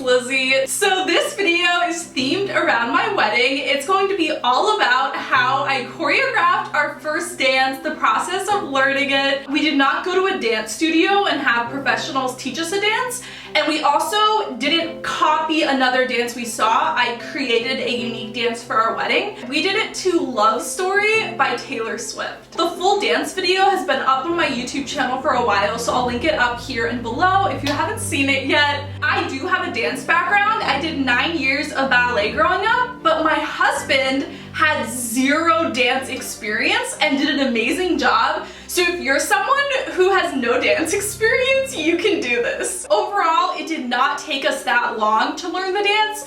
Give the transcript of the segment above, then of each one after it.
Lizzie. So this video is themed around my wedding. It's going to be all about how I choreographed our first dance, the process of learning it. We did not go to a dance studio and have professionals teach us a dance, and we also didn't copy another dance we saw. I created a unique dance for our wedding. We did it to Love Story by Taylor Swift. The full dance video has been up on my YouTube channel for a while, so I'll link it up here and below if you haven't seen it yet. I do have a dance background. I did 9 years of ballet growing up, but my husband had zero dance experience and did an amazing job. So if you're someone who has no dance experience, you can do this. Overall, it did not take us that long to learn the dance.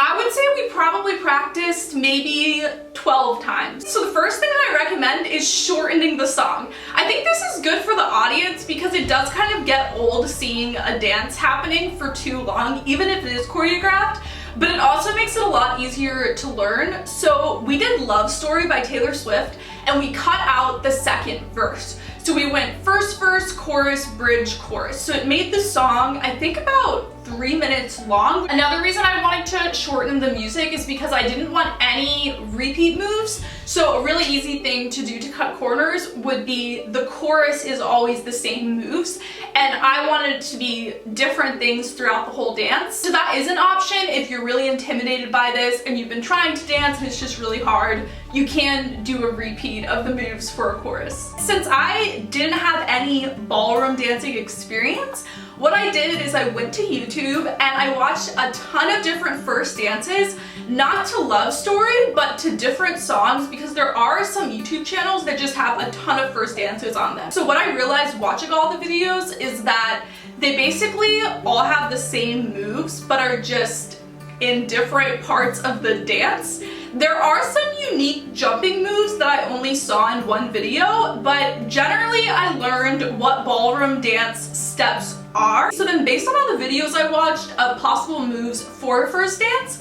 I would say we probably practiced maybe 12 times. So the first thing that I recommend is shortening the song. I think this is good for the audience because it does kind of get old seeing a dance happening for too long, even if it is choreographed, but it also makes it a lot easier to learn. So we did Love Story by Taylor Swift and we cut out the second verse. So we went first verse, chorus, bridge, chorus. So it made the song, I think, about 3 minutes long. Another reason I wanted to shorten the music is because I didn't want any repeat moves. So a really easy thing to do to cut corners would be the chorus is always the same moves, and I wanted it to be different things throughout the whole dance. So that is an option if you're really intimidated by this and you've been trying to dance and it's just really hard. You can do a repeat of the moves for a chorus. Since I didn't have any ballroom dancing experience, what I did is I went to YouTube and I watched a ton of different first dances, not to Love Story, but to different songs, because there are some YouTube channels that just have a ton of first dances on them. So what I realized watching all the videos is that they basically all have the same moves, but are just in different parts of the dance. There are some unique jumping moves that I only saw in one video, but generally I learned what ballroom dance steps are. So then, based on all the videos I watched of possible moves for a first dance,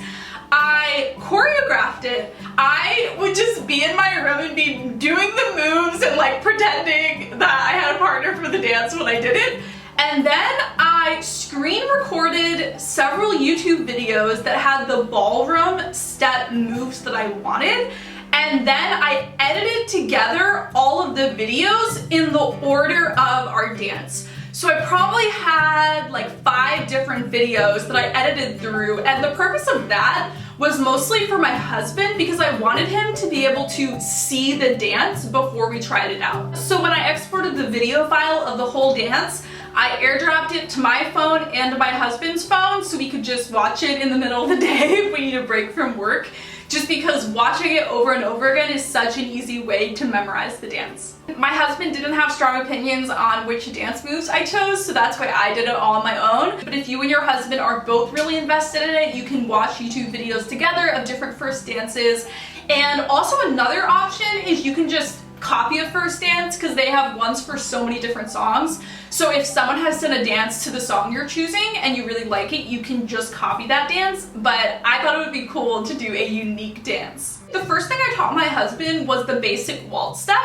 I choreographed it. I would just be in my room and be doing the moves and like pretending that I had a partner for the dance when I did it. And then I screen recorded several YouTube videos that had the ballroom step moves that I wanted. And then I edited together all of the videos in the order of our dance. So I probably had like 5 different videos that I edited through, and the purpose of that was mostly for my husband because I wanted him to be able to see the dance before we tried it out. So when I exported the video file of the whole dance, I airdropped it to my phone and to my husband's phone so we could just watch it in the middle of the day if we need a break from work, just because watching it over and over again is such an easy way to memorize the dance. My husband didn't have strong opinions on which dance moves I chose, so that's why I did it all on my own. But if you and your husband are both really invested in it, you can watch YouTube videos together of different first dances. And also another option is you can just copy a first dance because they have ones for so many different songs. So if someone has done a dance to the song you're choosing and you really like it, you can just copy that dance. But I thought it would be cool to do a unique dance. The first thing I taught my husband was the basic waltz step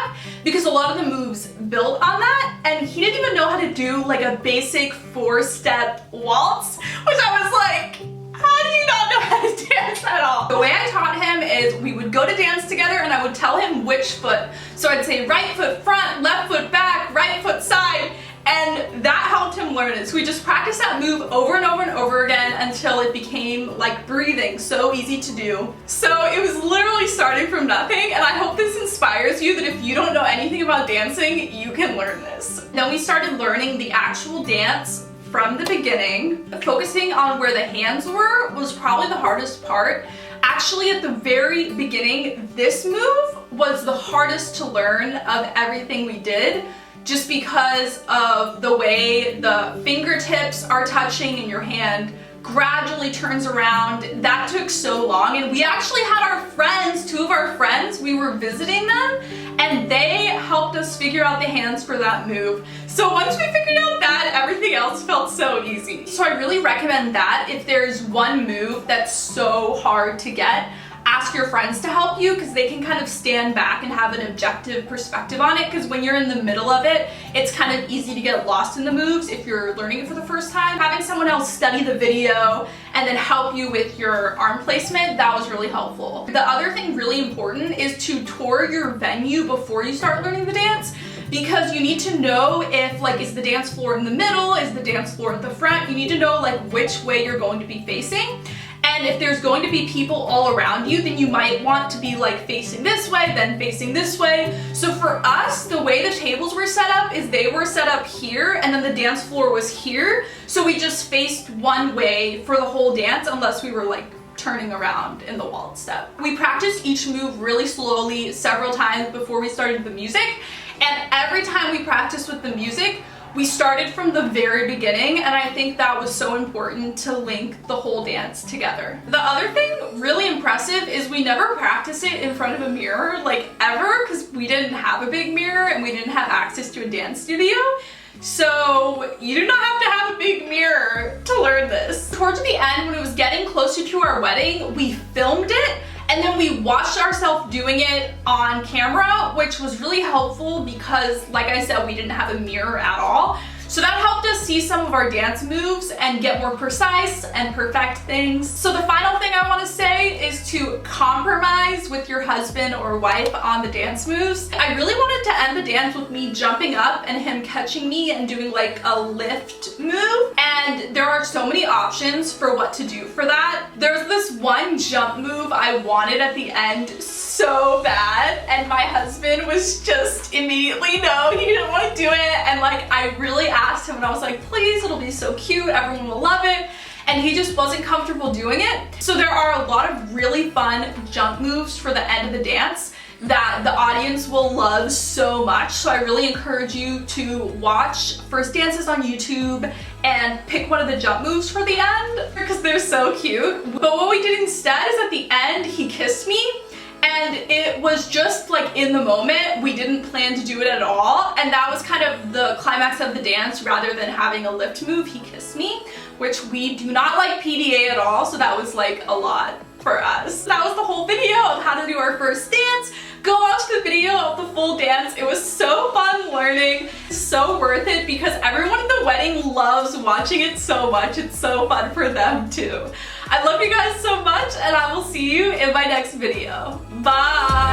because a lot of the moves built on that, and he didn't even know how to do like a basic 4-step waltz, which I was like, how do you not know how to dance at all? The way I taught him is we would go to dance together and I would tell him which foot. So I'd say right foot front, left foot back, right foot side, and that helped him learn it. So we just practiced that move over and over and over again until it became like breathing, so easy to do. So it was literally starting from nothing, and I hope this inspires you that if you don't know anything about dancing, you can learn this. Then we started learning the actual dance from the beginning. Focusing on where the hands were was probably the hardest part. Actually, at the very beginning, this move was the hardest to learn of everything we did, just because of the way the fingertips are touching and your hand gradually turns around. That took so long, and we actually had our friends, 2 of our friends, we were visiting them, and they helped us figure out the hands for that move. So once we figured out that, everything else felt so easy. So I really recommend that if there's one move that's so hard to get, ask ask your friends to help you because they can kind of stand back and have an objective perspective on it, because when you're in the middle of it, it's kind of easy to get lost in the moves if you're learning it for the first time. Having someone else study the video and then help you with your arm placement, that was really helpful. The other thing really important is to tour your venue before you start learning the dance, because you need to know if, like, is the dance floor in the middle, is the dance floor at the front. You need to know like which way you're going to be facing. And if there's going to be people all around you, then you might want to be like facing this way, then facing this way. So for us, the way the tables were set up is they were set up here and then the dance floor was here. So we just faced one way for the whole dance unless we were like turning around in the waltz step. We practiced each move really slowly several times before we started the music. And every time we practiced with the music, we started from the very beginning, and I think that was so important to link the whole dance together. The other thing really impressive is we never practiced it in front of a mirror, like ever, because we didn't have a big mirror and we didn't have access to a dance studio. So you do not have to have a big mirror to learn this. Towards the end, when it was getting closer to our wedding, we filmed it. And then we watched ourselves doing it on camera, which was really helpful because, like I said, we didn't have a mirror at all. So that helped us see some of our dance moves and get more precise and perfect things. So the final thing I want to say is to compromise with your husband or wife on the dance moves. I really wanted to end the dance with me jumping up and him catching me and doing like a lift move. And there are so many options for what to do for that. There's this one jump move I wanted at the end so bad, and my husband was just immediately no, he didn't want to do it. And like I really asked him and I was like, please, it'll be so cute, everyone will love it. And he just wasn't comfortable doing it. So there are a lot of really fun jump moves for the end of the dance that the audience will love so much. So I really encourage you to watch first dances on YouTube and pick one of the jump moves for the end because they're so cute. But what we did instead is at the end, he kissed me. And it was just like in the moment, we didn't plan to do it at all. And that was kind of the climax of the dance. Rather than having a lift move, he kissed me, which we do not like PDA at all. So that was like a lot for us. That was the whole video of how to do our first dance. Go watch the video of the full dance. It was so fun learning, so worth it because everyone at the wedding loves watching it so much. It's so fun for them too. I love you guys so much and I will see you in my next video. Bye!